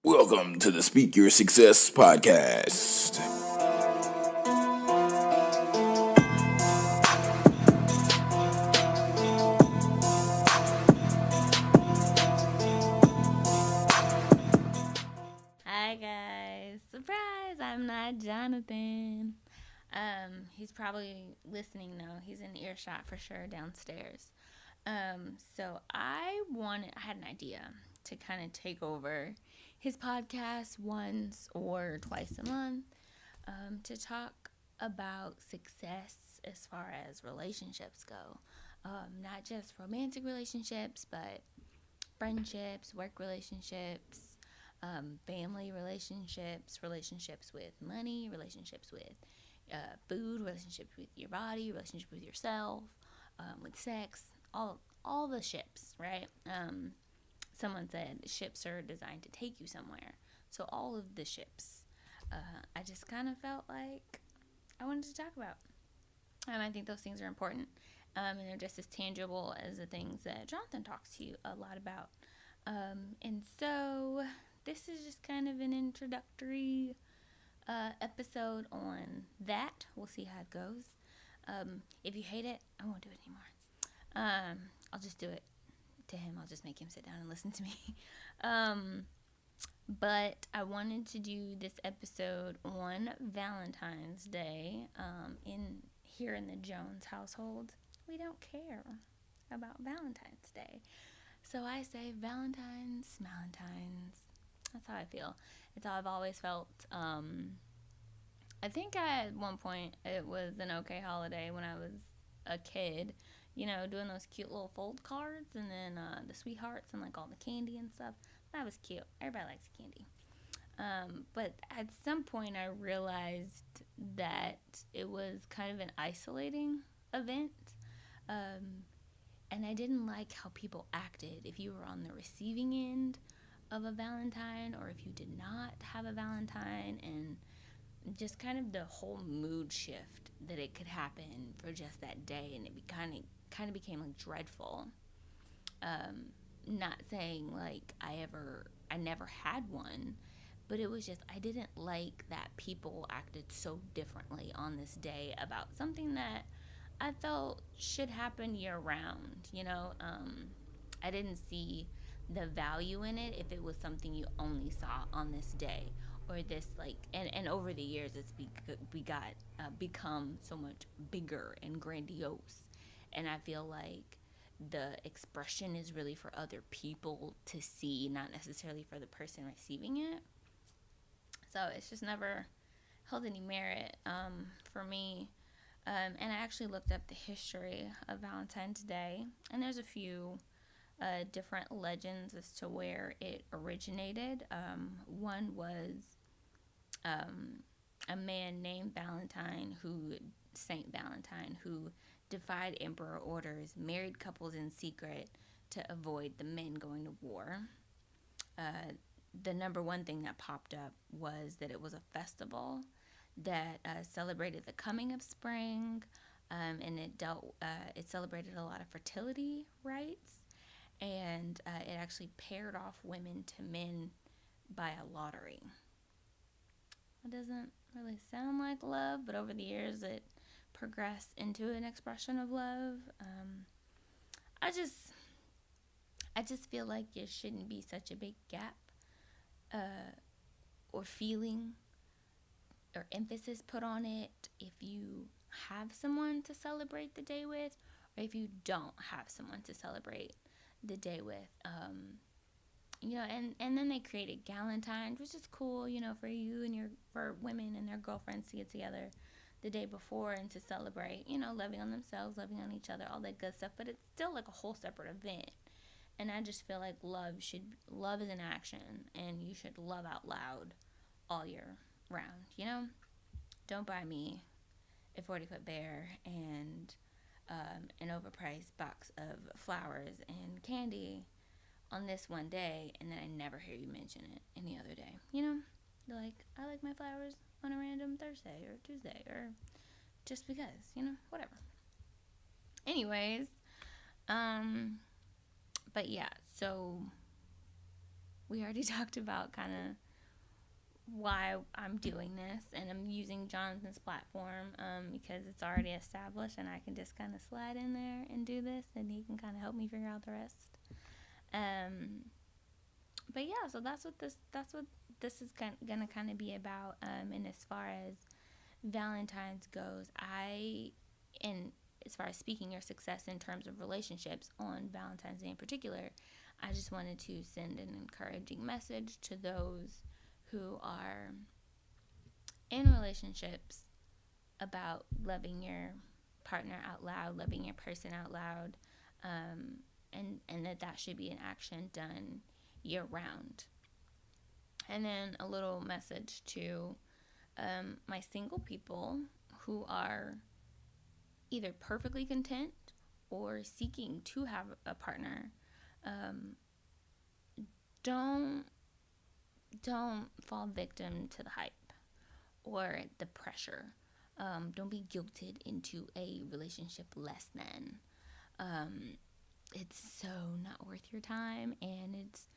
Welcome to the Speak Your Success podcast. Hi guys. Surprise, I'm not Jonathan. He's probably listening though. He's in earshot for sure downstairs. I had an idea to kind of take over his podcast once or twice a month to talk about success as far as relationships go. Not just romantic relationships, but friendships, work relationships, family relationships, relationships with money, relationships with food, relationships with your body, relationships with yourself, with sex, all the ships, right? Someone said ships are designed to take you somewhere. So all of the ships, I just kind of felt like I wanted to talk about. I think those things are important, and they're just as tangible as the things that Jonathan talks to you a lot about. And so this is just kind of an introductory episode on that. We'll see how it goes. If you hate it, I won't do it anymore. I'll just do it to him. I'll just make him sit down and listen to me. But I wanted to do this episode on Valentine's Day. Here in the Jones household, we don't care about Valentine's Day. So I say Valentines. That's how I feel. It's how I've always felt. I think at one point it was an okay holiday when I was a kid. You know, doing those cute little fold cards and then the sweethearts and like all the candy and stuff. That was cute. Everybody likes candy. But at some point I realized that it was kind of an isolating event. And I didn't like how people acted if you were on the receiving end of a Valentine or if you did not have a Valentine, and just kind of the whole mood shift that it could happen for just that day, and it kind of became like dreadful. Not saying like I never had one, but it was just I didn't like that people acted so differently on this day about something that I felt should happen year round. I didn't see the value in it if it was something you only saw on this day or this and over the years we got become so much bigger and grandiose, and I feel like the expression is really for other people to see, not necessarily for the person receiving it. So it's just never held any merit for me. And I actually looked up the history of Valentine's Day, and there's a few different legends as to where it originated. One was a man named Saint Valentine, who defied emperor orders, married couples in secret to avoid the men going to war. The number one thing that popped up was that it was a festival that celebrated the coming of spring, and it celebrated a lot of fertility rites, and it actually paired off women to men by a lottery. It doesn't really sound like love, but over the years it progressed into an expression of love. I just I just feel like there shouldn't be such a big gap or feeling or emphasis put on it if you have someone to celebrate the day with, or if you don't have someone to celebrate the day with. And then they created Galentines, which is cool, for women and their girlfriends to get together the day before and to celebrate, loving on themselves, loving on each other, all that good stuff. But it's still like a whole separate event. And I just feel like love is an action, and you should love out loud all year round. Don't buy me a 40-foot bear and an overpriced box of flowers and candy on this one day, and then I never hear you mention it any other day. Like, I like my flowers on a random Thursday or Tuesday or just because, whatever. Anyways, but yeah, so we already talked about kind of why I'm doing this, and I'm using Jonathan's platform because it's already established, and I can just kind of slide in there and do this, and he can kind of help me figure out the rest. But yeah, so that's what this is gonna kind of be about. And as far as Valentine's goes, and as far as speaking your success in terms of relationships on Valentine's Day in particular, I just wanted to send an encouraging message to those who are in relationships about loving your partner out loud, loving your person out loud, and that should be an action done year round. And then a little message to my single people who are either perfectly content or seeking to have a partner. Don't fall victim to the hype or the pressure. Don't be guilted into a relationship less than. It's so not worth your time, and it's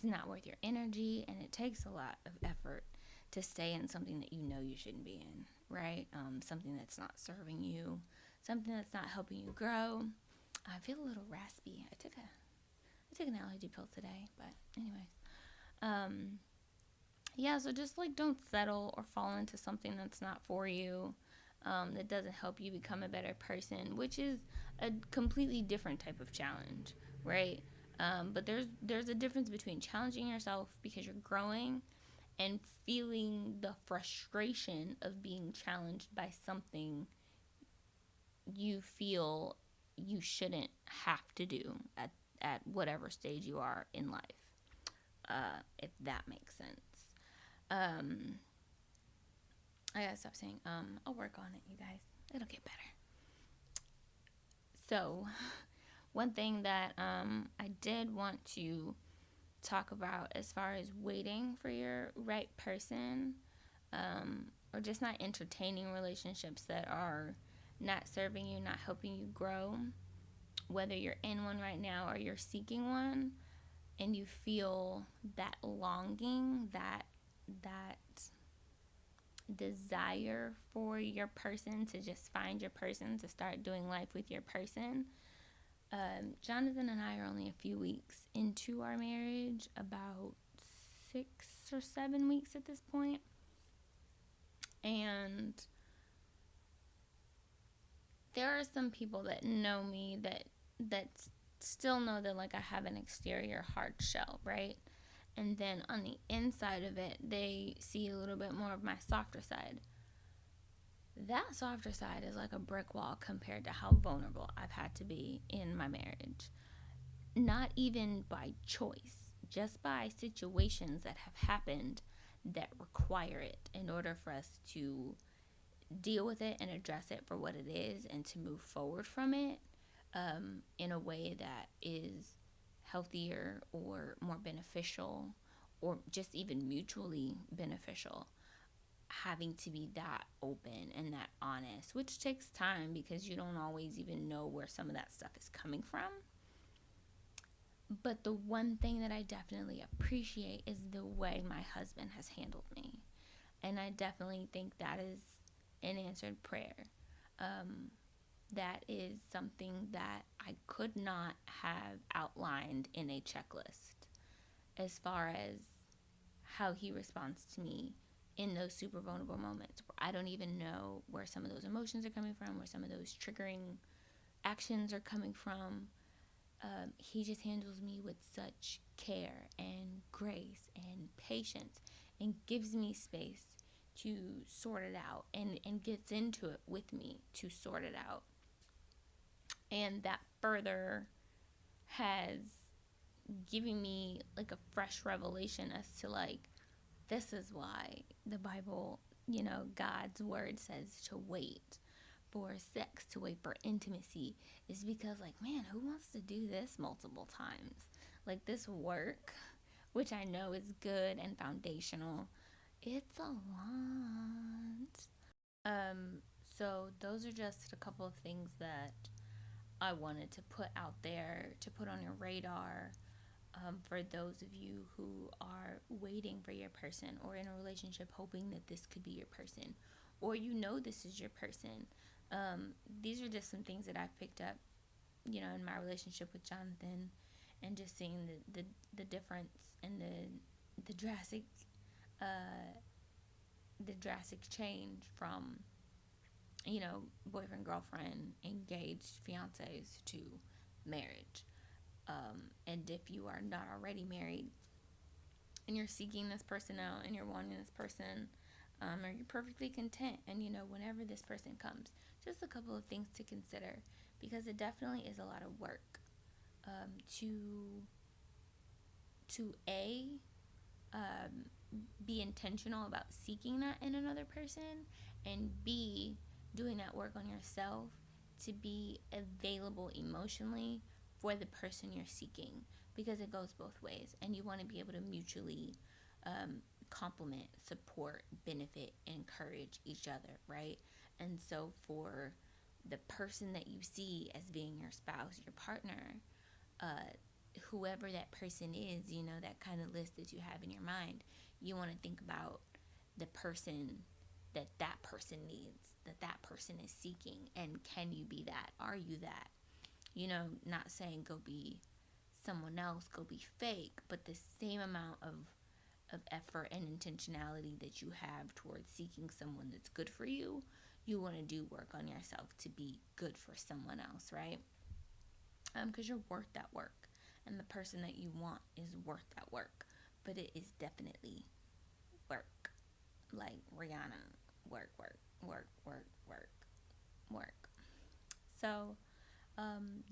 not worth your energy, and it takes a lot of effort to stay in something that you know you shouldn't be in, right? Something that's not serving you, something that's not helping you grow. I feel a little raspy. I took an allergy pill today, but anyways. Yeah, so just like don't settle or fall into something that's not for you, that doesn't help you become a better person, which is a completely different type of challenge, right? But there's a difference between challenging yourself because you're growing and feeling the frustration of being challenged by something you feel you shouldn't have to do at whatever stage you are in life, if that makes sense. I gotta stop saying I'll work on it, you guys. It'll get better. So one thing that I did want to talk about as far as waiting for your right person, or just not entertaining relationships that are not serving you, not helping you grow, whether you're in one right now or you're seeking one, and you feel that longing, that desire for your person, to just find your person, to start doing life with your person. Jonathan and I are only a few weeks into our marriage, about 6 or 7 weeks at this point. And there are some people that know me that still know that like I have an exterior hard shell, right? And then on the inside of it, they see a little bit more of my softer side. That softer side is like a brick wall compared to how vulnerable I've had to be in my marriage. Not even by choice, just by situations that have happened that require it in order for us to deal with it and address it for what it is and to move forward from it in a way that is healthier or more beneficial or just even mutually beneficial. Having to be that open and that honest, which takes time because you don't always even know where some of that stuff is coming from. But the one thing that I definitely appreciate is the way my husband has handled me. And I definitely think that is an answered prayer. That is something that I could not have outlined in a checklist as far as how he responds to me in those super vulnerable moments where I don't even know where some of those emotions are coming from, where some of those triggering actions are coming from. He just handles me with such care and grace and patience and gives me space to sort it out and gets into it with me to sort it out. And that further has given me like a fresh revelation as to like, this is why the Bible, God's word says to wait for sex, to wait for intimacy, is because like, man, who wants to do this multiple times? Like this work, which I know is good and foundational, it's a lot. So those are just a couple of things that I wanted to put out there, to put on your radar. for those of you who are waiting for your person or in a relationship hoping that this could be your person, or this is your person. These are just some things that I've picked up, in my relationship with Jonathan, and just seeing the difference and the drastic change from boyfriend, girlfriend, engaged, fiancés to marriage. And if you are not already married and you're seeking this person out and you're wanting this person, or you're perfectly content, and whenever this person comes, just a couple of things to consider, because it definitely is a lot of work to be intentional about seeking that in another person, and B, doing that work on yourself to be available emotionally for the person you're seeking, because it goes both ways, and you want to be able to mutually complement, support, benefit, encourage each other, right? And so for the person that you see as being your spouse, your partner, whoever that person is, that kind of list that you have in your mind, you want to think about the person that person needs, that person is seeking, and can you be that? Are you that? Not saying go be someone else, go be fake, but the same amount of effort and intentionality that you have towards seeking someone that's good for you, you want to do work on yourself to be good for someone else, right? Because you're worth that work, and the person that you want is worth that work, but it is definitely work. Like Rihanna, work, work, work, work, work, work. So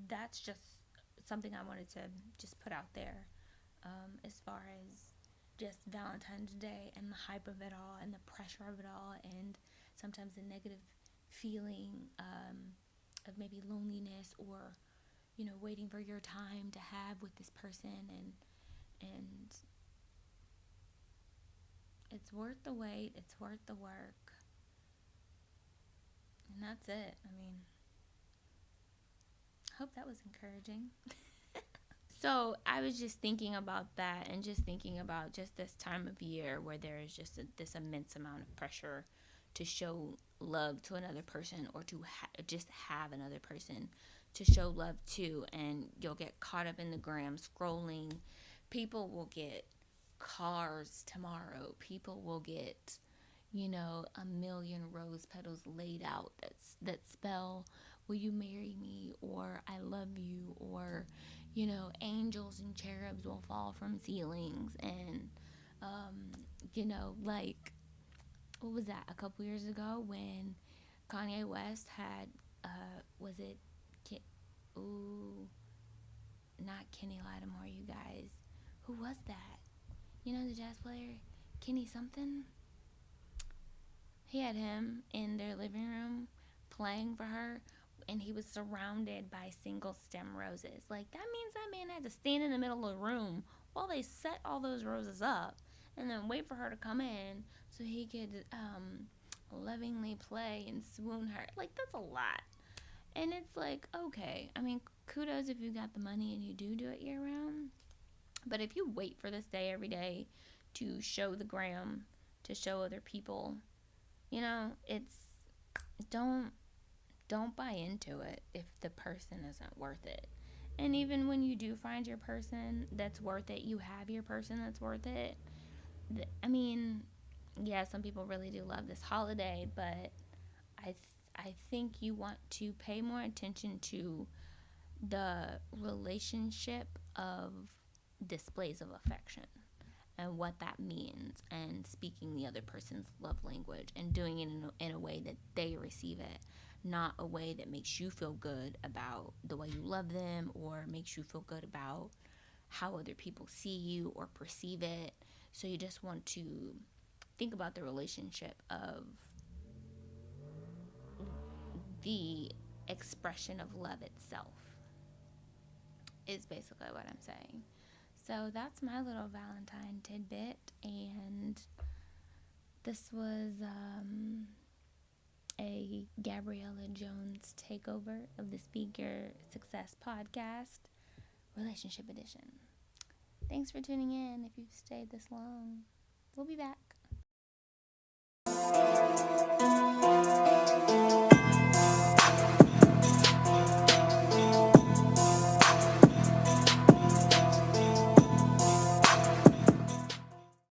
that's just something I wanted to just put out there, as far as just Valentine's Day and the hype of it all and the pressure of it all, and sometimes the negative feeling of maybe loneliness, or waiting for your time to have with this person, and it's worth the wait, it's worth the work, and that's it. I mean, I hope that was encouraging. So I was just thinking about that, and just thinking about just this time of year where there is just this immense amount of pressure to show love to another person, or to just have another person to show love to, and you'll get caught up in the gram scrolling. People will get cars tomorrow. People will get, a million rose petals laid out that spell, will you marry me, or I love you, or angels and cherubs will fall from ceilings, and like, what was that, a couple years ago when Kanye West had was it not Kenny Lattimore, you guys, who was that, the jazz player, Kenny something, he had him in their living room playing for her, and he was surrounded by single stem roses. Like, that means that man had to stand in the middle of the room while they set all those roses up, and then wait for her to come in so he could lovingly play and swoon her. Like, that's a lot. And it's like, okay, I mean, kudos if you got the money and you do it year round. But if you wait for this day every day to show the gram, to show other people, it's, don't buy into it if the person isn't worth it. And even when you do find your person that's worth it, you have your person that's worth it. I mean, yeah, some people really do love this holiday, but I think you want to pay more attention to the relationship of displays of affection, and what that means, and speaking the other person's love language, and doing it in a way that they receive it, not a way that makes you feel good about the way you love them, or makes you feel good about how other people see you or perceive it. So you just want to think about the relationship of the expression of love itself, is basically what I'm saying. So that's my little Valentine tidbit, and this was a Gabriella Jones takeover of the Speak Your Success podcast, Relationship Edition. Thanks for tuning in if you've stayed this long. We'll be back.